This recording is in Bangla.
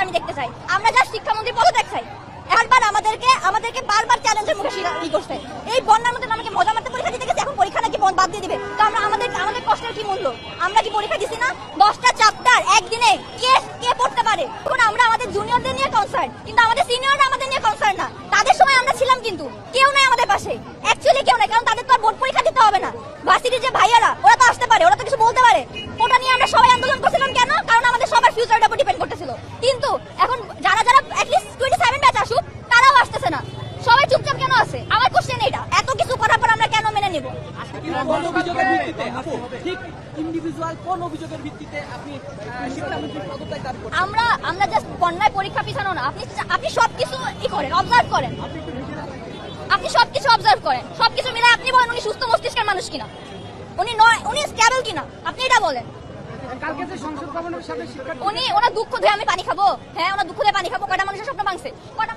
আমি দেখতে চাই। আমরা যা শিক্ষামন্ত্রী পদত্যাগ চাই। একবার আমাদেরকে বারবার চ্যালেঞ্জের মুখে ই করছে। এই বন্যার মধ্যে আমাকে মজা মারতে পরীক্ষা দিতে গেছে, এখন পরীক্ষা নাকি বাদ দিয়ে দিবে। তো আমাদের কষ্টের কি মূল্য? আমরা কি পরীক্ষা দিছি না? 10টা চ্যাপ্টার একদিনে কে পড়তে পারে? এখন আমরা আমাদের জুনিয়রদের নিয়ে কনসার্ন, কিন্তু আমাদের সিনিয়ররা আমাদের নিয়ে কনসার্ন না। তাদের সময় আমরা ছিলাম, কিন্তু কেউ নাই আমাদের পাশে, অ্যাকচুয়ালি কেউ নাই। কারণ তাদের তো আর বোর্ড পরীক্ষা দিতে হবে না। ভার্সিটির যে ভাইয়ারা, ওরা তো আসতে পারে, ওরা তো কিছু বলতে পারে। ওটা নিয়ে আমরা সবাই আন্দোলন করছিলাম কেন? কারণ আমাদের সবার ফিউচারটা উপর ডিপেন্ড করতেছিল। কিন্তু এখন যারা অ্যাটলিস্ট 27 ব্যাচ আসুক, তারাও আসতেছে না। সবাই চুপচাপ কেন আছে? আমার কোশ্চেন এটা। এত কিছু করার পর আমরা কেন মেনে নিব? কোন অভিযোগের ভিত্তিতে আপু, ঠিক ইন্ডিভিজুয়াল কোন অভিযোগের ভিত্তিতে আপনি শিক্ষামন্ত্রীর পদত্যাগ দাবি করছেন? আমরা জাস্ট বন্যায় পরীক্ষা পিছানো না। আপনি সবকিছু করেন, অবজার্ভ করেন। আপনি সবকিছু অবজার্ভ করেন, সবকিছু মিলে আপনি বলেন উনি সুস্থ মস্তিষ্কের মানুষ কিনা, উনি স্ট্যাবল কিনা, আপনি এটা বলেন। কালকে যে সংসদ ভবনের সামনে শিক্ষার্থী ওনার দুঃখ ধুয়ে আমি পানি খাবো? হ্যাঁ, ওনার দুঃখ ধুয়ে পানি খাবো? কয়টা মানুষের স্বপ্ন ভাঙছে? কয়টা